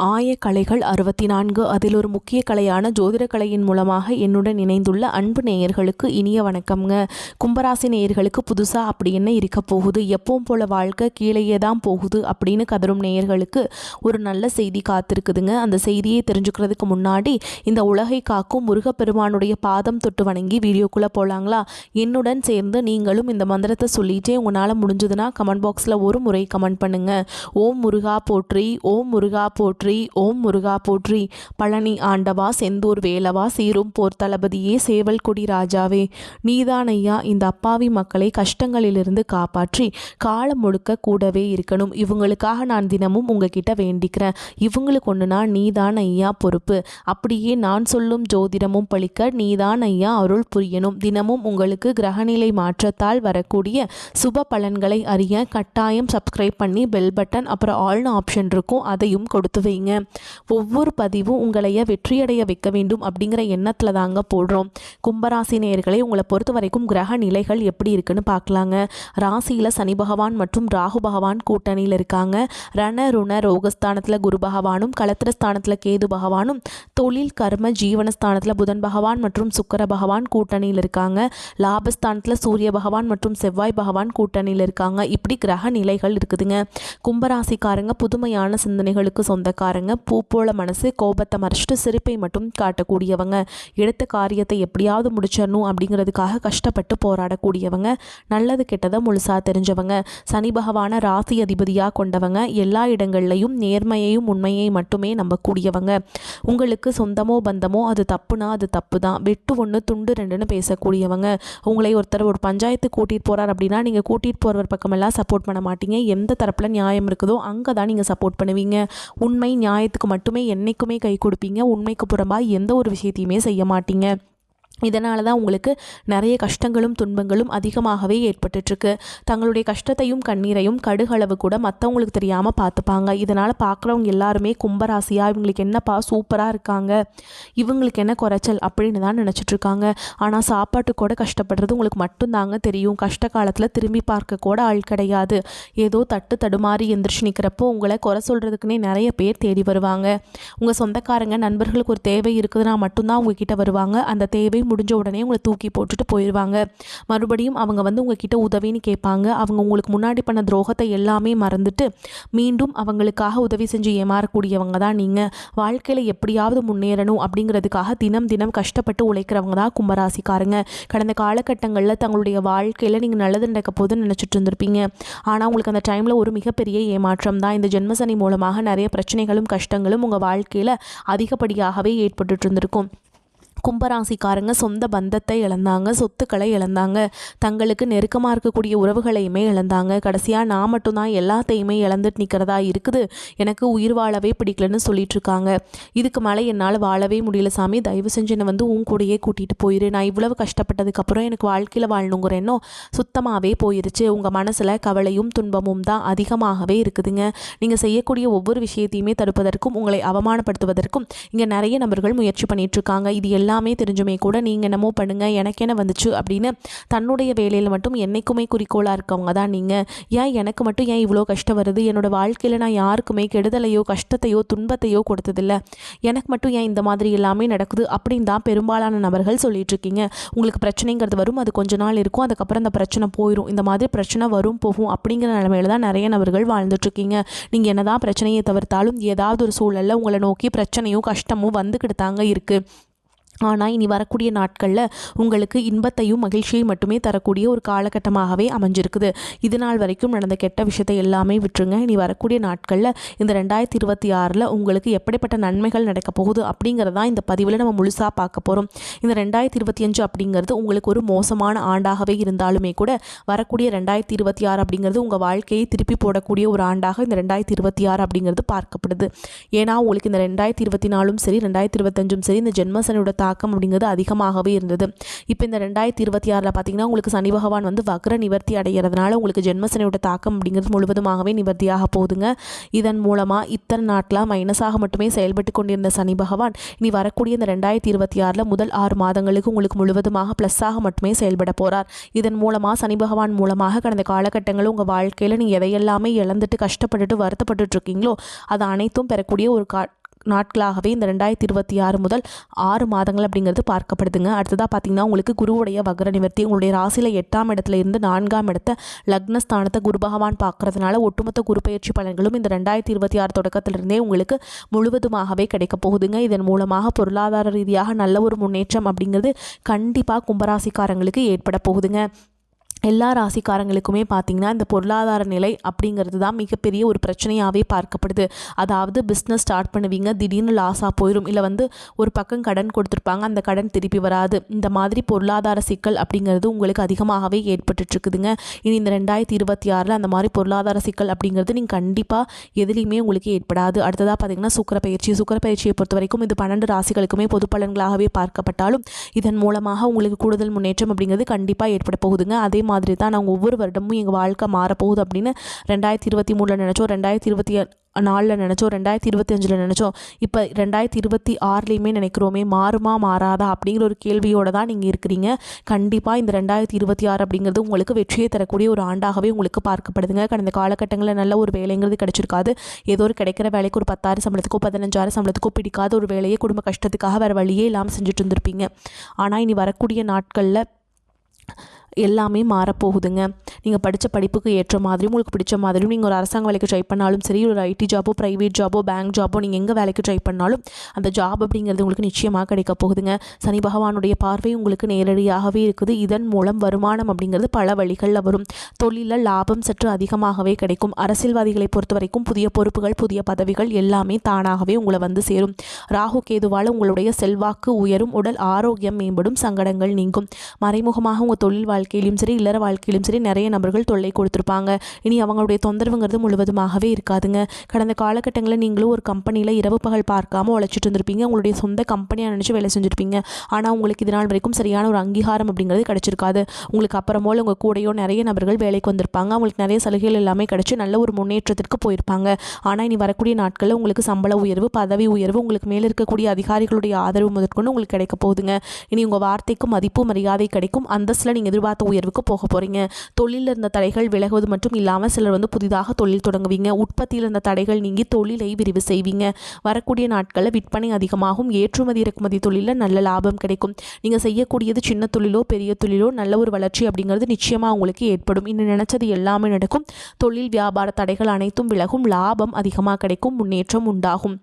ஆயக்கலைகள் 64 அதில் ஒரு முக்கிய கலையான ஜோதிடக்கலையின் மூலமாக என்னுடன் இணைந்துள்ள அன்பு நேயர்களுக்கு இனிய வணக்கம்ங்க. கும்பராசி நேயர்களுக்கு புதுசாக அப்படி என்ன இருக்க போகுது, எப்பவும் போல வாழ்க்கை கீழேயே தான் போகுது அப்படின்னு கதரும் நேயர்களுக்கு ஒரு நல்ல செய்தி காத்திருக்குதுங்க. அந்த செய்தியை தெரிஞ்சுக்கிறதுக்கு முன்னாடி இந்த உலகை காக்கும் முருகப்பெருமானுடைய பாதம் தொட்டு வணங்கி வீடியோக்குள்ளே போகலாங்களா? என்னுடன் சேர்ந்து நீங்களும் இந்த மந்திரத்தை சொல்லிட்டே உங்களால் முடிஞ்சதுன்னா கமெண்ட் பாக்ஸில் ஒரு முறை கமெண்ட் பண்ணுங்க. ஓம் முருகா போற்றி, ஓம் முருகா போற்றி, ஓம் முருகா போற்றி. பழனி ஆண்டவா, செந்தூர் வேலவா, சீரும் போர் தளபதியே, சேவல் கொடி ராஜாவே, நீதான் ஐயா இந்த அப்பாவி மக்களை கஷ்டங்களிலிருந்து காப்பாற்றி காலம் முழுக்க கூடவே இருக்கணும். இவங்களுக்காக நான் தினமும் உங்ககிட்ட வேண்டிக்கிறேன். இவங்களுக்கு ஒன்றுனா நீதான் ஐயா பொறுப்பு. அப்படியே நான் சொல்லும் ஜோதிடமும் பழிக்க நீதான் ஐயா அருள் புரியணும். தினமும் உங்களுக்கு கிரகநிலை மாற்றத்தால் வரக்கூடிய சுப பலன்களை அறிய கட்டாயம் சப்ஸ்கிரைப் பண்ணி பெல் பட்டன் அப்புறம் ஆல்னு ஆப்ஷன் இருக்கும், அதையும் கொடுத்து வைங்க. ஒவ்வொரு பதிவும் உங்களைய வெற்றியடைய வைக்க வேண்டும் அப்படிங்கிற எண்ணத்தில் தாங்க போடுறோம். கும்பராசி நேயர்களை உங்களை பொறுத்த வரைக்கும் கிரக நிலைகள் எப்படி இருக்குன்னு பார்க்கலாங்க. ராசியில் சனி பகவான் மற்றும் ராகு பகவான் கூட்டணியில் இருக்காங்க. ரண ருண ரோகஸ்தானத்தில் குரு பகவானும், களத்திரஸ்தானத்தில் கேது பகவானும், தொழில் கர்ம ஜீவனஸ்தானத்தில் புதன் பகவான் மற்றும் சுக்கர பகவான் கூட்டணியில் இருக்காங்க. லாபஸ்தானத்தில் சூரிய பகவான் மற்றும் செவ்வாய் பகவான் கூட்டணியில் இருக்காங்க. இப்படி கிரக நிலைகள் இருக்குதுங்க. கும்பராசிக்காரங்க புதுமையான சிந்தனைகளுக்கு சொந்தக்காரங்க, பூ போல மனசு, கோபத்தை மறைச்சிட்டு சிரிப்பை மட்டும் காட்டக்கூடியவங்க, எடுத்த காரியத்தை எப்படியாவது முடிச்சிடணும் அப்படிங்கிறதுக்காக கஷ்டப்பட்டு போராடக்கூடியவங்க, நல்லது கெட்டதை முழுசா தெரிஞ்சவங்க, சனி பகவான ராசி அதிபதியாக கொண்டவங்க, எல்லா இடங்கள்லையும் நேர்மையையும் உண்மையை மட்டுமே நம்பக்கூடியவங்க, உங்களுக்கு சொந்தமோ பந்தமோ அது தப்புனா அது தப்பு தான், வெட்டு ஒன்று துண்டு ரெண்டுன்னு பேசக்கூடியவங்க, உங்களை ஒருத்தர் ஒரு பஞ்சாயத்து கூட்டிகிட்டு போகிறார் அப்படின்னா நீங்கள் கூட்டிகிட்டு போகிறவர் பக்கமெல்லாம் சப்போர்ட் பண்ண மாட்டீங்க, எந்த தரப்பில் நியாயம் இருக்குதோ அங்கே தான் நீங்கள் சப்போர்ட் பண்ணுவீங்க, உண்மை நியாயத்துக்கு மட்டுமே என்னைக்குமே கை கொடுப்பீங்க, உண்மைக்கு புறம்பாக எந்த ஒரு விஷயத்தையுமே செய்ய மாட்டீங்க. இதனால தான் உங்களுக்கு நிறைய கஷ்டங்களும் துன்பங்களும் அதிகமாகவே ஏற்பட்டுருக்கு. தங்களுடைய கஷ்டத்தையும் கண்ணீரையும் கடுகளவு கூட மற்றவங்களுக்கு தெரியாமல் பார்த்துப்பாங்க. இதனால் பார்க்குறவங்க எல்லாருமே கும்பராசியாக இவங்களுக்கு என்னப்பா சூப்பராக இருக்காங்க, இவங்களுக்கு என்ன குறைச்சல் அப்படின்னு தான் நினச்சிட்ருக்காங்க. ஆனால் சாப்பாட்டு கூட கஷ்டப்படுறது உங்களுக்கு மட்டும்தாங்க தெரியும். கஷ்ட காலத்தில் திரும்பி பார்க்க கூட ஆள் கிடையாது. ஏதோ தட்டு தடுமாறி எந்திரிச்சு நிற்கிறப்போ உங்களை குறை சொல்கிறதுக்குன்னே நிறைய பேர் தேடி வருவாங்க. உங்கள் சொந்தக்காரங்க நண்பர்களுக்கு ஒரு தேவை இருக்குதுன்னா மட்டும்தான் உங்ககிட்ட வருவாங்க. அந்த தேவை முடிஞ்ச உடனே உங்களை தூக்கி போட்டுட்டு போயிடுவாங்க. மறுபடியும் அவங்க உங்ககிட்ட உதவின்னு கேட்பாங்க. அவங்க உங்களுக்கு முன்னாடி பண்ண துரோகத்தை எல்லாமே மறந்துட்டு மீண்டும் அவங்களுக்காக உதவி செஞ்சு ஏமாறக்கூடியவங்க தான் நீங்கள். வாழ்க்கையில் எப்படியாவது முன்னேறணும் அப்படிங்கிறதுக்காக தினம் தினம் கஷ்டப்பட்டு உழைக்கிறவங்க தான் கும்பராசிக்காரங்க. கடந்த காலகட்டங்களில் தங்களுடைய வாழ்க்கையில் நீங்கள் நல்லது நடக்க போதுன்னு நினச்சிட்டு இருந்திருப்பீங்க. ஆனால் உங்களுக்கு அந்த டைமில் ஒரு மிகப்பெரிய ஏமாற்றம் தான். இந்த ஜென்மசனி மூலமாக நிறைய பிரச்சனைகளும் கஷ்டங்களும் உங்கள் வாழ்க்கையில் அதிகப்படியாகவே ஏற்பட்டு இருந்திருக்கும். கும்பராசிக்காரங்க சொந்த பந்தத்தை இழந்தாங்க, சொத்துக்களை இழந்தாங்க, தங்களுக்கு நெருக்கமாக இருக்கக்கூடிய உறவுகளையுமே இழந்தாங்க. கடைசியாக நான் மட்டும்தான் எல்லாத்தையுமே இழந்துட்டு நிற்கிறதா இருக்குது, எனக்கு உயிர் வாழவே பிடிக்கலன்னு சொல்லிட்டு இருக்காங்க. இதுக்கு மேலே என்னால் வாழவே முடியல சாமி, தயவு செஞ்சு என்னை உன் கூடயே கூட்டிகிட்டு போயிரு. நான் இவ்வளவு கஷ்டப்பட்டதுக்கப்புறம் எனக்கு வாழ்க்கையில் வாழணுங்கிற எண்ணம் சுத்தமாகவே போயிருச்சு. உங்கள் மனசில் கவலையும் துன்பமும் தான் அதிகமாகவே இருக்குதுங்க. நீங்கள் செய்யக்கூடிய ஒவ்வொரு விஷயத்தையுமே தடுப்பதற்கும் உங்களை அவமானப்படுத்துவதற்கும் இங்கே நிறைய நபர்கள் முயற்சி பண்ணிட்டு இருக்காங்க. இது எல்லாமே தெரிஞ்சுமே கூட நீங்கள் என்னமோ பண்ணுங்கள், எனக்கு என்ன வந்துச்சு அப்படின்னு தன்னுடைய வேலையில் மட்டும் என்னைக்குமே குறிக்கோளாக இருக்கவங்க தான் நீங்கள். ஏன் எனக்கு மட்டும் ஏன் இவ்வளோ கஷ்டம் வருது, என்னோடய வாழ்க்கையில் நான் யாருக்குமே கெடுதலையோ கஷ்டத்தையோ துன்பத்தையோ கொடுத்ததில்ல, எனக்கு மட்டும் ஏன் இந்த மாதிரி எல்லாமே நடக்குது அப்படின்னு தான் பெரும்பாலான நபர்கள் சொல்லிட்டு இருக்கீங்க. உங்களுக்கு பிரச்சனைங்கிறது வரும், அது கொஞ்ச நாள் இருக்கும், அதுக்கப்புறம் அந்த பிரச்சனை போயிடும். இந்த மாதிரி பிரச்சனை வரும் போகும் அப்படிங்கிற நிலைமையில தான் நிறைய நபர்கள் வாழ்ந்துட்டுருக்கீங்க. நீங்கள் என்னதான் பிரச்சனையை தவிர்த்தாலும் ஏதாவது ஒரு சூழலில் உங்களை நோக்கி பிரச்சனையும் கஷ்டமும் வந்துக்கிட்டு தாங்க இருக்குது. ஆனால் இனி வரக்கூடிய நாட்களில் உங்களுக்கு இன்பத்தையும் மகிழ்ச்சியையும் மட்டுமே தரக்கூடிய ஒரு காலகட்டமாகவே அமைஞ்சிருக்குது. இது நாள் வரைக்கும் நடந்த கெட்ட விஷயத்தை எல்லாமே விட்டுருங்க. இனி வரக்கூடிய நாட்களில் இந்த 2026 உங்களுக்கு எப்படிப்பட்ட நன்மைகள் நடக்க போகுது அப்படிங்கிறதான் இந்த பதிவில் நம்ம முழுசாக பார்க்க போகிறோம். இந்த 2025 அப்படிங்கிறது உங்களுக்கு ஒரு மோசமான ஆண்டாகவே இருந்தாலுமே கூட வரக்கூடிய 2026 அப்படிங்கிறது உங்கள் வாழ்க்கையை திருப்பி போடக்கூடிய ஒரு ஆண்டாக இந்த 2026 அப்படிங்கிறது பார்க்கப்படுது. ஏன்னா உங்களுக்கு இந்த 2024 சரி 2025 சரி இந்த ஜென்மசனியோட தாக்கம் அப்படிங்கிறது அதிகமாகவே இருந்தது. இப்போ இந்த 2026 பார்த்தீங்கன்னா உங்களுக்கு சனி பகவான் வந்து வக்ர நிவர்த்தி அடைகிறதுனால உங்களுக்கு ஜென்மசனியோட தாக்கம் அப்படிங்கிறது முழுவதுமாகவே நிவர்த்தியாக போகுதுங்க. இதன் மூலமாக இத்தனை நாட்களாக மைனஸாக மட்டுமே செயல்பட்டு கொண்டிருந்த சனி பகவான் இனி வரக்கூடிய இந்த 2026 முதல் 6 மாதங்களுக்கு உங்களுக்கு முழுவதுமாக ப்ளஸ்ஸாக மட்டுமே செயல்பட போகிறார். இதன் மூலமாக சனி பகவான் மூலமாக கடந்த காலகட்டங்களில் உங்கள் வாழ்க்கையில் நீங்கள் எதையெல்லாமே இழந்துட்டு கஷ்டப்பட்டுட்டு வருத்தப்பட்டு இருக்கீங்களோ அது அனைத்தும் பெறக்கூடிய ஒரு நாட்களாகவே இந்த 2026 முதல் 6 மாதங்கள் அப்படிங்கிறது பார்க்கப்படுதுங்க. அடுத்ததாக பார்த்தீங்கன்னா உங்களுக்கு குருவுடைய வக்ர நிவர்த்தி உங்களுடைய ராசியில் 8ஆம் இடத்துல இருந்து 4ஆம் இடத்த லக்னஸ்தானத்தை குரு பகவான் பார்க்கறதுனால ஒட்டுமொத்த குரு பயிற்சி பலன்களும் இந்த 2026 தொடக்கத்திலிருந்தே உங்களுக்கு முழுவதுமாகவே கிடைக்க போகுதுங்க. இதன் மூலமாக பொருளாதார ரீதியாக நல்ல ஒரு முன்னேற்றம் அப்படிங்கிறது கண்டிப்பாக கும்பராசிக்காரங்களுக்கு ஏற்பட போகுதுங்க. எல்லா ராசிக்காரங்களுக்குமே பார்த்திங்கன்னா இந்த பொருளாதார நிலை அப்படிங்கிறது தான் மிகப்பெரிய ஒரு பிரச்சனையாகவே பார்க்கப்படுது. அதாவது பிஸ்னஸ் ஸ்டார்ட் பண்ணுவீங்க, திடீர்னு லாஸாக போயிடும், இல்லை வந்து ஒரு பக்கம் கடன் கொடுத்துருப்பாங்க, அந்த கடன் திருப்பி வராது. இந்த மாதிரி பொருளாதார சிக்கல் அப்படிங்கிறது உங்களுக்கு அதிகமாகவே ஏற்பட்டுருக்குதுங்க. இனி இந்த 2026 அந்த மாதிரி பொருளாதார சிக்கல் அப்படிங்கிறது நீங்கள் கண்டிப்பாக எதுலேயுமே உங்களுக்கு ஏற்படாது. அடுத்ததாக பார்த்திங்கன்னா சுக்கிரப்பயிற்சியை பொறுத்த வரைக்கும் இது 12 ராசிகளுக்குமே பொது பலன்களாகவே பார்க்கப்பட்டாலும் இதன் மூலமாக உங்களுக்கு கூடுதல் முன்னேற்றம் அப்படிங்கிறது கண்டிப்பாக ஏற்பட போகுதுங்க. அதே மாதிரி தான் நாங்கள் ஒவ்வொரு வருடமும் எங்கள் வாழ்க்கை மாறப்போகுது அப்படின்னு 2023 நினச்சோம், 2024 நினச்சோம், 2025 நினச்சோம், இப்போ 2026 நினைக்கிறோமே, மாறுமா மாறாதா அப்படிங்கிற ஒரு கேள்வியோடு தான் நீங்கள் இருக்கிறீங்க. கண்டிப்பாக இந்த 2026 அப்படிங்கிறது உங்களுக்கு வெற்றியை தரக்கூடிய ஒரு ஆண்டாகவே உங்களுக்கு பார்க்கப்படுதுங்க. கடந்த காலகட்டங்களில் நல்ல ஒரு வேலைங்கிறது கிடைச்சிருக்காது. ஏதோ ஒரு கிடைக்கிற வேலைக்கு ஒரு 10,000 சம்பளத்துக்கோ 15,000 சம்பளத்துக்கோ பிடிக்காத ஒரு வேலையை குடும்ப கஷ்டத்துக்காக வேறு வழியே இல்லாமல் செஞ்சுட்டு இருந்திருப்பீங்க. ஆனால் இனி வரக்கூடிய நாட்களில் எல்லாமே மாறப்போகுதுங்க. நீங்கள் படித்த படிப்புக்கு ஏற்ற மாதிரியும் உங்களுக்கு பிடிச்ச மாதிரியும் நீங்கள் ஒரு அரசாங்க வேலைக்கு ட்ரை பண்ணாலும் சரி, ஒரு ஐடி ஜாபோ ப்ரைவேட் ஜாபோ பேங்க் ஜாபோ நீங்கள் எங்கே வேலைக்கு ட்ரை பண்ணாலும் அந்த ஜாப் அப்படிங்கிறது உங்களுக்கு நிச்சயமாக கிடைக்க போகுதுங்க. சனி பகவானுடைய பார்வை உங்களுக்கு நேரடியாகவே இருக்குது. இதன் மூலம் வருமானம் அப்படிங்கிறது பல வழிகளில் வரும். தொழிலில் லாபம் சற்று அதிகமாகவே கிடைக்கும். அரசியல்வாதிகளை பொறுத்த வரைக்கும் புதிய பொறுப்புகள் புதிய பதவிகள் எல்லாமே தானாகவே உங்களை வந்து சேரும். ராகு கேதுவால் உங்களுடைய செல்வாக்கு உயரும், உடல் ஆரோக்கியம் மேம்படும், சங்கடங்கள் நீங்கும். மறைமுகமாக உங்கள் தொழில் வாழ்க்கையிலும் சரி இல்லற வாழ்க்கையிலும் சரி நிறைய நபர்கள் தொல்லை கொடுத்துருப்பாங்க. இனி அவங்களுடைய தொந்தரவுங்கிறது முழுவதுமாகவே இருக்காதுங்க. கடந்த காலகட்டங்களில் நீங்களும் ஒரு கம்பெனியில் இரவு பகல் பார்க்காம உழைச்சிட்டு இருந்திருப்பீங்க. உங்களுடைய சொந்த கம்பெனியாக நினச்சி வேலை செஞ்சுருப்பீங்க. ஆனால் உங்களுக்கு இதனால் வரைக்கும் சரியான ஒரு அங்கீகாரம் அப்படிங்கிறது கிடைச்சிருக்காது. உங்களுக்கு அப்புறமோ உங்கள் கூடையோ நிறைய நபர்கள் வேலைக்கு வந்திருப்பாங்க. அவங்களுக்கு நிறைய சலுகைகள் எல்லாமே கிடைச்சி நல்ல ஒரு முன்னேற்றத்திற்கு போயிருப்பாங்க. ஆனால் இனி வரக்கூடிய நாட்களில் உங்களுக்கு சம்பள உயர்வு, பதவி உயர்வு, உங்களுக்கு மேலே இருக்கக்கூடிய அதிகாரிகளுடைய ஆதரவு முதற்கொண்டு உங்களுக்கு கிடைக்க போகுதுங்க. இனி உங்கள் வார்த்தைக்கும் மதிப்பு மரியாதை கிடைக்கும். அந்தஸ்தில் நீங்கள் எதிர்பார்த்த உயர்வுக்கு போக போகிறீங்க. தொழிலில் இருந்த தடைகள் விலகுவது மட்டும் இல்லாமல் சிலர் வந்து புதிதாக தொழில் தொடங்குவீங்க. உற்பத்தியில் இருந்த தடைகள் நீங்கி தொழிலை விரிவு செய்வீங்க. வரக்கூடிய நாட்களில் விற்பனை அதிகமாகும். ஏற்றுமதி இறக்குமதி தொழிலில் நல்ல லாபம் கிடைக்கும். நீங்கள் செய்யக்கூடியது சின்ன தொழிலோ பெரிய தொழிலோ நல்ல ஒரு வளர்ச்சி அப்படிங்கிறது நிச்சயமாக உங்களுக்கு ஏற்படும். இன்னும் நினைச்சது எல்லாமே நடக்கும். தொழில் வியாபார தடைகள் அனைத்தும் விலகும். லாபம் அதிகமாக கிடைக்கும். முன்னேற்றம் உண்டாகும்.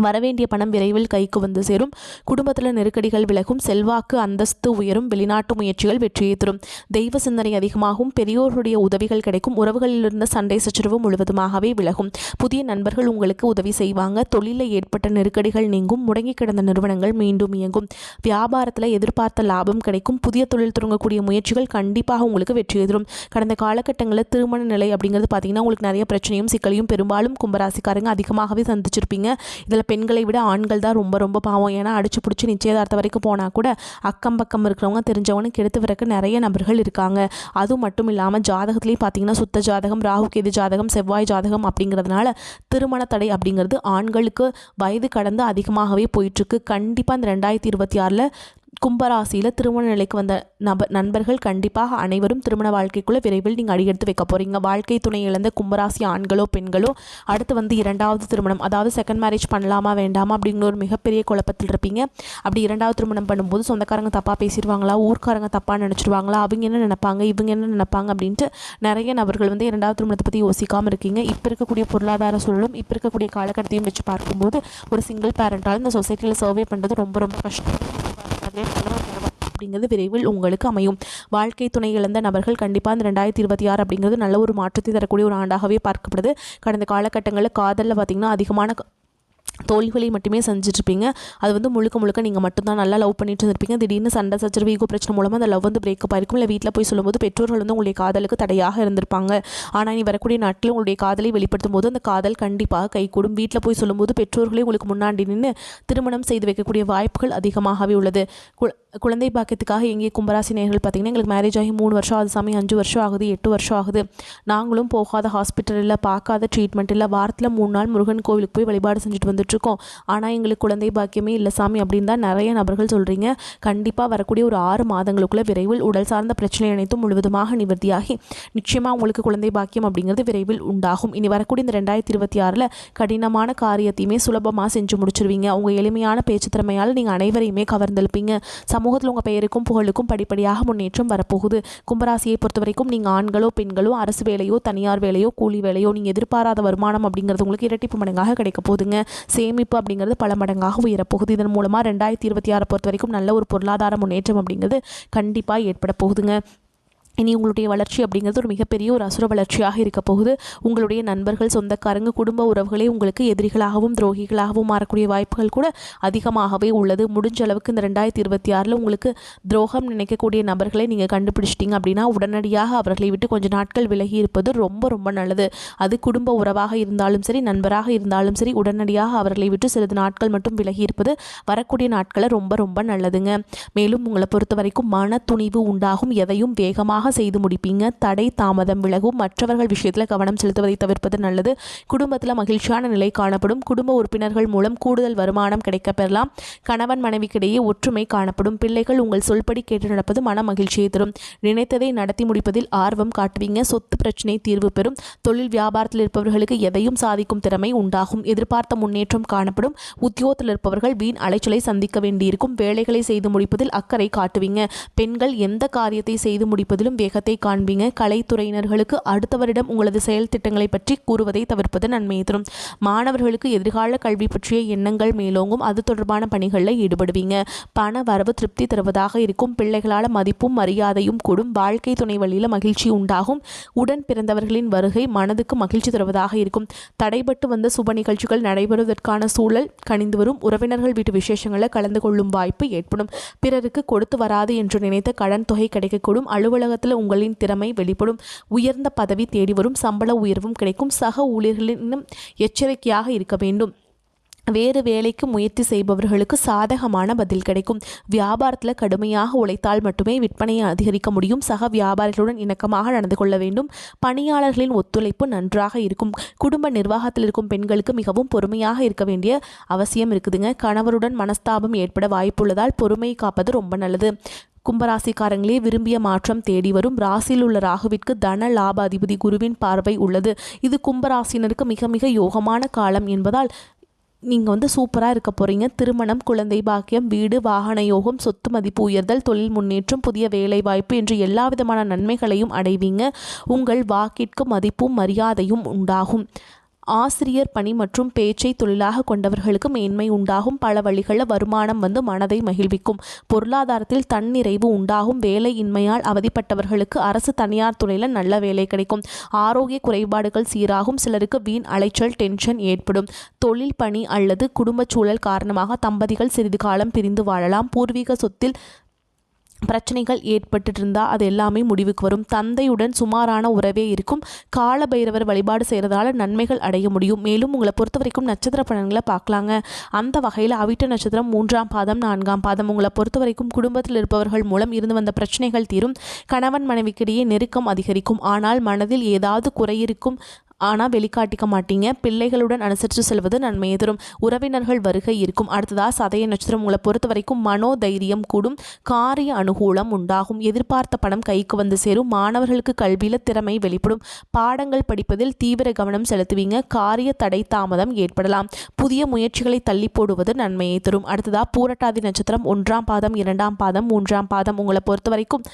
வரவேண்டிய பணம் விரைவில் கைக்கு வந்து சேரும். குடும்பத்தில் நெருக்கடிகள் விலகும். செல்வாக்கு அந்தஸ்து உயரும். வெளிநாட்டு முயற்சிகள் வெற்றியை தரும். தெய்வ சிந்தனை அதிகமாகும். பெரியோருடைய உதவிகள் கிடைக்கும். உறவுகளில் இருந்த சண்டை சச்சரவு முழுவதுமாகவே விலகும். புதிய நண்பர்கள் உங்களுக்கு உதவி செய்வாங்க. தொழிலில் ஏற்பட்ட நெருக்கடிகள் நீங்கும். முடங்கி கிடந்த நிறுவனங்கள் மீண்டும் இயங்கும். வியாபாரத்தில் எதிர்பார்த்த லாபம் கிடைக்கும். புதிய தொழில் தொடங்கக்கூடிய முயற்சிகள் கண்டிப்பாக உங்களுக்கு வெற்றியை தரும். கடந்த காலகட்டங்களில் திருமண நிலை அப்படிங்கிறது பார்த்தீங்கன்னா உங்களுக்கு நிறைய பிரச்சனையும் சிக்கலையும் பெரும்பாலும் கும்பராசிக்காரங்க அதிகமாகவே சந்திச்சிருப்பீங்க. இதில் பெண்களை விட ஆண்கள் தான் ரொம்ப ரொம்ப பாவம். ஏன்னா அடிச்சு பிடிச்சி நிச்சயதார்த்தம் வரைக்கும் போனால் கூட அக்கம் பக்கம் இருக்கிறவங்க தெரிஞ்சவனுக்கு எடுத்து வரக்கு நிறைய நபர்கள் இருக்காங்க. அதுவும் மட்டும் இல்லாமல் ஜாதகத்துலேயும் பார்த்தீங்கன்னா சுத்த ஜாதகம், ராகு கேது ஜாதகம், செவ்வாய் ஜாதகம் அப்படிங்கிறதுனால திருமண தடை அப்படிங்கிறது ஆண்களுக்கு வயது கடந்து அதிகமாகவே போயிட்டுருக்கு. கண்டிப்பாக இந்த 2026 கும்பராசியில் திருமண நிலைக்கு வந்த நண்பர்கள் கண்டிப்பாக அனைவரும் திருமண வாழ்க்கைக்குள்ளே விரைவில் நீங்கள் அடியெடுத்து வைக்க போகிறீங்க. வாழ்க்கை துணை இழந்த கும்பராசி ஆண்களோ பெண்களோ அடுத்து வந்து 2வது திருமணம், அதாவது செகண்ட் மேரேஜ் பண்ணலாமா வேண்டாமா அப்படிங்கிற ஒரு மிகப்பெரிய குழப்பத்தில் இருப்பீங்க. அப்படி 2வது திருமணம் பண்ணும்போது சொந்தக்காரங்க தப்பாக பேசிடுவாங்களா, ஊர்க்காரங்க தப்பாக நினச்சிடுவாங்களா, அவங்க என்ன நினைப்பாங்க, இவங்க என்ன நினைப்பாங்க அப்படின்ட்டு நிறைய நபர்கள் வந்து 2வது திருமணத்தை பற்றி யோசிக்காமல் இருக்கீங்க. இப்போ இருக்கக்கூடிய பொருளாதார சூழலும் இப்போ இருக்கக்கூடிய காலகட்டத்தையும் வச்சு பார்க்கும்போது ஒரு சிங்கிள் பேரண்டால் இந்த சொசைட்டியில் சர்வே பண்ணுறது ரொம்ப ரொம்ப கஷ்டம் அப்படிங்கிறது விரைவில் உங்களுக்கு அமையும். வாழ்க்கை துணை இழந்த நபர்கள் கண்டிப்பாக இந்த 2026 அப்படிங்கிறது நல்ல ஒரு மாற்றத்தை தரக்கூடிய ஒரு ஆண்டாகவே பார்க்கப்படுது. கடந்த காலகட்டங்களில் காதலில் பார்த்திங்கன்னா அதிகமான தோல்விகளை மட்டுமே செஞ்சுட்ருப்பீங்க. அது வந்து முழுக்க முழுக்க நீங்கள் மட்டும்தான் நல்லா லவ் பண்ணிட்டு இருப்பீங்க. திடீர்னு சண்டை சச்சரவு ஈகோ பிரச்சனை மூலமாக அந்த லவ் வந்து பிரேக்கப் ஆயிருக்கும். இல்லை வீட்டில் போய் சொல்லும்போது பெற்றோர்கள் வந்து உங்களுடைய காதலுக்கு தடையாக இருந்திருப்பாங்க. ஆனால் நீ வரக்கூடிய நாட்களில் உங்களுடைய காதலை வெளிப்படுத்தும் போது அந்த காதல் கண்டிப்பாக கைகூடும். வீட்டில் போய் சொல்லும்போது பெற்றோர்களே உங்களுக்கு முன்னாடி நின்று திருமணம் செய்து வைக்கக்கூடிய வாய்ப்புகள் அதிகமாகவே உள்ளது. குழந்தை பாக்கியத்துக்காக எங்கே கும்பராசி நேயர்கள் பார்த்தீங்கன்னா, எங்களுக்கு மேரேஜ் ஆகி 3 வருஷம் ஆகுது சாமி, 5 வருஷம் ஆகுது, 8 வருஷம் ஆகுது, நாங்களும் போகாத ஹாஸ்பிட்டல் இல்லை, பார்க்காத ட்ரீட்மெண்ட் இல்லை, வாரத்தில் 3 நாள் முருகன் கோவிலுக்கு போய் வழிபாடு செஞ்சுட்டு வந்துட்டுருக்கோம், ஆனால் எங்களுக்கு குழந்தை பாக்கியமே இல்லை சாமி அப்படின்னு தான் நிறைய நபர்கள் சொல்கிறீங்க. கண்டிப்பாக வரக்கூடிய ஒரு 6 மாதங்களுக்குள்ள விரைவில் உடல் சார்ந்த பிரச்சனை அனைத்தும் முழுவதுமாக நிவர்த்தியாகி நிச்சயமாக உங்களுக்கு குழந்தை பாக்கியம் அப்படிங்கிறது விரைவில் உண்டாகும். இனி வரக்கூடிய இந்த 2026 கடினமான காரியத்தையுமே சுலபமாக செஞ்சு முடிச்சிருவீங்க. உங்கள் எளிமையான பேச்சு திறமையால் நீங்கள் அனைவரையுமே கவர்ந்தெழுப்பீங்க. சமூகத்தில் உங்கள் பெயருக்கும் புகழுக்கும் படிப்படியாக முன்னேற்றம் வரப்போகுது. கும்பராசியை பொறுத்த வரைக்கும் நீங்கள் ஆண்களோ பெண்களோ அரசு வேலையோ தனியார் வேலையோ கூலி வேலையோ நீங்கள் எதிர்பாராத வருமானம் அப்படிங்கிறது உங்களுக்கு இரட்டிப்பு மடங்காக கிடைக்க போகுதுங்க. சேமிப்பு அப்படிங்கிறது பல மடங்காக உயரப்போகுது. இதன் மூலமாக 2026 பொறுத்த வரைக்கும் நல்ல ஒரு பொருளாதார முன்னேற்றம் அப்படிங்கிறது கண்டிப்பாக ஏற்பட போகுதுங்க. இனி உங்களுடைய வளர்ச்சி அப்படிங்கிறது ஒரு மிகப்பெரிய ஒரு அசுர வளர்ச்சியாக இருக்க போகுது. உங்களுடைய நண்பர்கள், சொந்தக்காரங்க, குடும்ப உறவுகளே உங்களுக்கு எதிரிகளாகவும் துரோகிகளாகவும் மாறக்கூடிய வாய்ப்புகள் கூட அதிகமாகவே உள்ளது. முடிஞ்ச அளவுக்கு இந்த 2026 உங்களுக்கு துரோகம் நினைக்கக்கூடிய நபர்களை நீங்கள் கண்டுபிடிச்சிட்டிங்க அப்படின்னா உடனடியாக அவர்களை விட்டு கொஞ்சம் நாட்கள் விலகி இருப்பது ரொம்ப ரொம்ப நல்லது. அது குடும்ப உறவாக இருந்தாலும் சரி, நண்பராக இருந்தாலும் சரி, உடனடியாக அவர்களை விட்டு சிறிது நாட்கள் மட்டும் விலகி இருப்பது வரக்கூடிய நாட்களை ரொம்ப ரொம்ப நல்லதுங்க. மேலும் உங்களை பொறுத்த வரைக்கும் மன துணிவு உண்டாகும். எதையும் வேகமாக செய்து முடிப்பீங்க. தடை தாமதம் விலகும். மற்றவர்கள் விஷயத்தில் கவனம் செலுத்துவதை தவிர்ப்பது நல்லது. குடும்பத்தில் மகிழ்ச்சியான நிலை காணப்படும். குடும்ப உறுப்பினர்கள் மூலம் கூடுதல் வருமானம் கிடைக்கப்பெறலாம். கணவன் மனைவிக்கிடையே ஒற்றுமை காணப்படும். பிள்ளைகள் உங்கள் சொல்படி கேட்டு நடப்பது மன மகிழ்ச்சியை தரும். நினைத்ததை நடத்தி முடிப்பதில் ஆர்வம் காட்டுவீங்க. சொத்து பிரச்சனை தீர்வு பெறும். தொழில் வியாபாரத்தில் இருப்பவர்களுக்கு எதையும் சாதிக்கும் திறமை உண்டாகும். எதிர்பார்த்த முன்னேற்றம் காணப்படும். உத்தியோகத்தில் இருப்பவர்கள் வீண் அலைச்சலை சந்திக்க வேண்டியிருக்கும். வேலைகளை செய்து முடிப்பதில் அக்கறை காட்டுவீங்க. பெண்கள் எந்த காரியத்தை செய்து முடிப்பதிலும் வேகத்தை காண்பீங்க. கலைத்துறையினர்களுக்கு அடுத்த வருடம் உங்களது செயல் திட்டங்களை பற்றி கூறுவதை தவிர்ப்பது நன்மையை தரும். மாணவர்களுக்கு எதிர்கால கல்வி பற்றிய எண்ணங்கள் மேலோங்கும். அது தொடர்பான பணிகளில் ஈடுபடுவீங்க. பண வரவு திருப்தி தருவதாக இருக்கும். பிள்ளைகளால் மதிப்பும் மரியாதையும் கூடும். வாழ்க்கை துணை வழியில் மகிழ்ச்சி உண்டாகும். உடன் பிறந்தவர்களின் வருகை மனதுக்கு மகிழ்ச்சி தருவதாக இருக்கும். தடைபட்டு வந்த சுப நிகழ்ச்சிகள் நடைபெறுவதற்கான சூழல் கணிந்து வரும். உறவினர்கள் வீட்டு விசேஷங்களில் கலந்து கொள்ளும் வாய்ப்பு ஏற்படும். பிறருக்கு கொடுத்து வராது என்று நினைத்த கடன் தொகை கிடைக்கக்கூடும். அலுவலகத்தில் உங்களின் திறமை வெளிப்படும். உயர்ந்த பதவி தேடி வரும். சம்பள உயர்வும் கிடைக்கும். சக ஊழியர்களின் எச்சரிக்கையாக இருக்க வேண்டும். வேறு வேலைக்கு முயற்சி செய்பவர்களுக்கு சாதகமான பதில் கிடைக்கும். வியாபாரத்தில் கடுமையாக உழைத்தால் மட்டுமே விற்பனையை அதிகரிக்க முடியும். சக வியாபாரிகளுடன் இணக்கமாக நடந்து கொள்ள வேண்டும். பணியாளர்களின் ஒத்துழைப்பு நன்றாக இருக்கும். குடும்ப நிர்வாகத்தில் இருக்கும் பெண்களுக்கு மிகவும் பொறுமையாக இருக்க வேண்டிய அவசியம் இருக்குதுங்க. கணவருடன் மனஸ்தாபம் ஏற்பட வாய்ப்புள்ளதால் பொறுமை காப்பது ரொம்ப நல்லது. கும்பராசிக்காரங்களே விரும்பிய மாற்றம் தேடி வரும். ராசியில் உள்ள ராகுவிற்கு தன லாப அதிபதி குருவின் பார்வை உள்ளது. இது கும்பராசினருக்கு மிக மிக யோகமான காலம் என்பதால் நீங்கள் வந்து சூப்பராக இருக்க போகிறீங்க. திருமணம், குழந்தை பாக்கியம், வீடு, வாகன யோகம், சொத்து மதிப்பு உயர்தல், தொழில் முன்னேற்றம், புதிய வேலை வாய்ப்பு என்று எல்லா விதமான நன்மைகளையும் அடைவீங்க. உங்கள் வாக்கிற்கு மதிப்பும் மரியாதையும் உண்டாகும். ஆசிரியர் பணி மற்றும் பேச்சை தொழிலாக கொண்டவர்களுக்கு மேன்மை உண்டாகும். பல வழிகளில் வருமானம் வந்து மனதை மகிழ்விக்கும். பொருளாதாரத்தில் தன்னிறைவு உண்டாகும். வேலையின்மையால் அவதிப்பட்டவர்களுக்கு அரசு தனியார் துறையில் நல்ல வேலை கிடைக்கும். ஆரோக்கிய குறைபாடுகள் சீராகும். சிலருக்கு வீண் அலைச்சல் டென்ஷன் ஏற்படும். தொழில் பணி அல்லது குடும்ப சூழல் காரணமாக தம்பதிகள் சிறிது காலம் பிரிந்து வாழலாம். பூர்வீக சொத்தில் பிரச்சனைகள் ஏற்பட்டு இருந்தால் அது எல்லாமே முடிவுக்கு வரும். தந்தையுடன் சுமாரான உறவே இருக்கும். கால பைரவர் வழிபாடு செய்கிறதால நன்மைகள் அடைய முடியும். மேலும் உங்களை பொறுத்த வரைக்கும் நட்சத்திர பலன்களை பார்க்கலாங்க. அந்த வகையில் அவிட்ட நட்சத்திரம் 3ஆம் பாதம் 4ஆம் பாதம். உங்களை பொறுத்த வரைக்கும் குடும்பத்தில் இருப்பவர்கள் மூலம் இருந்து வந்த பிரச்சனைகள் தீரும். கணவன் மனைவிக்கிடையே நெருக்கம் அதிகரிக்கும். ஆனால் மனதில் ஏதாவது குறை இருக்கும். ஆனால் வெளிக்காட்டிக்க மாட்டீங்க. பிள்ளைகளுடன் அனுசரித்து செல்வது நன்மையை தரும். உறவினர்கள் வருகை இருக்கும். அடுத்ததாக சதய நட்சத்திரம். உங்களை பொறுத்த வரைக்கும் மனோதைரியம் கூடும். காரிய அனுகூலம் உண்டாகும். எதிர்பார்த்த பணம் கைக்கு வந்து சேரும். மாணவர்களுக்கு கல்வியில் திறமை வெளிப்படும். பாடங்கள் படிப்பதில் தீவிர கவனம் செலுத்துவீங்க. காரிய தடை தாமதம் ஏற்படலாம். புதிய முயற்சிகளை தள்ளி போடுவது நன்மையை தரும். அடுத்ததாக பூரட்டாதி நட்சத்திரம். 1ஆம் பாதம் 2ஆம் பாதம் 3ஆம் பாதம். உங்களை பொறுத்த வரைக்கும்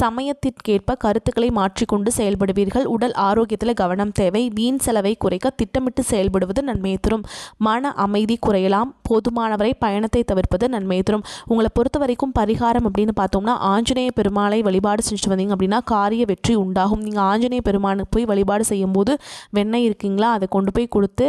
சமயத்திற்கேற்ப கருத்துக்களை மாற்றிக்கொண்டு செயல்படுவீர்கள். உடல் ஆரோக்கியத்தில் கவனம் தேவை. வீண் செலவை குறைக்க திட்டமிட்டு செயல்படுவது நன்மையை தரும். மன அமைதி குறையலாம். போதுமானவரை பயணத்தை தவிர்ப்பது நன்மை தரும். உங்களை பொறுத்த வரைக்கும் பரிகாரம் அப்படின்னு பார்த்தோம்னா ஆஞ்சநேய பெருமாளை வழிபாடு செஞ்சுட்டு வந்தீங்க அப்படின்னா காரிய வெற்றி உண்டாகும். நீங்கள் ஆஞ்சநேய பெருமானுக்கு போய் வழிபாடு செய்யும்போது வெண்ணெய் இருக்குங்களா, அதை கொண்டு போய் கொடுத்து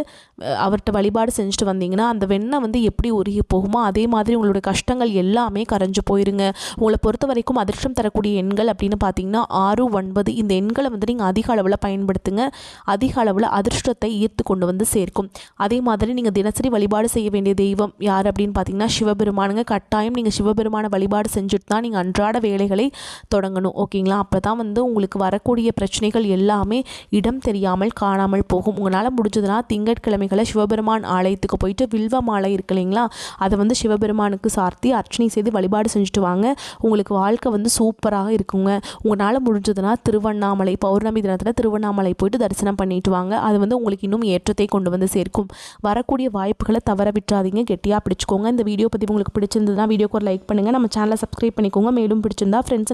அவர்கிட்ட வழிபாடு செஞ்சுட்டு வந்தீங்கன்னா அந்த வெண்ணெய் வந்து எப்படி உருகி போகுமோ அதே மாதிரி உங்களோட கஷ்டங்கள் எல்லாமே கரைஞ்சு போயிருங்க. உங்களை பொறுத்த வரைக்கும் அதிர்ஷ்டம் தரக்கூடிய எண்கள் அப்படின்னு பார்த்தீங்கன்னா 6, 9 இந்த எண்களை வந்து நீங்கள் அதிக அளவில் பயன்படுத்துங்க. அதிக அளவில் அதிர்ஷ்டத்தை ஈர்த்து கொண்டு வந்து சேர்க்கும். அதே மாதிரி நீங்கள் தினசரி வழிபாடு செய்ய வேண்டிய தெய்வம் யார் அப்படின்னு பார்த்தீங்கன்னா சிவபெருமானுங்க. கட்டாயம் நீங்கள் சிவபெருமான வழிபாடு செஞ்சுட்டு தான் நீங்கள் அன்றாட வேலைகளை தொடங்கணும். ஓகேங்களா? அப்போ தான் வந்து உங்களுக்கு வரக்கூடிய பிரச்சனைகள் எல்லாமே இடம் தெரியாமல் காணாமல் போகும். உங்களால் முடிஞ்சதுன்னா திங்கட்கிழமைகளை சிவபெருமான் ஆலயத்துக்கு போயிட்டு வில்வ மாலை இருக்கு இல்லைங்களா, அதை வந்து சிவபெருமானுக்கு சார்த்தி அர்ச்சனை செய்து வழிபாடு செஞ்சுட்டு வாங்க. உங்களுக்கு வாழ்க்கை வந்து சூப்பராக இருக்குங்க. உங்களால் முடிஞ்சதுன்னா திருவண்ணாமலை பௌர்ணமி தினத்தில் திருவண்ணாமலை போயிட்டு தரிசனம் பண்ணிட்டு வாங்க. அது வந்து உங்களுக்கு இன்னும் ஏற்றத்தை கொண்டு வந்து சேர்க்கும். வரக்கூடிய வாய்ப்புகளை தவற விட்டுறாதீங்க, கெட்டியாக பிடிச்சிக்கோங்க. இந்த வீடியோ பற்றி உங்களுக்கு பிடிச்சிருந்ததுன்னா வீடியோக்கு ஒரு லைக் பண்ணுங்கள், நம்ம சேனலை சப்ஸ்கிரைப் பண்ணிக்கோங்க. மேலும் பிடிச்சிருந்தா ஃப்ரெண்ட்ஸ்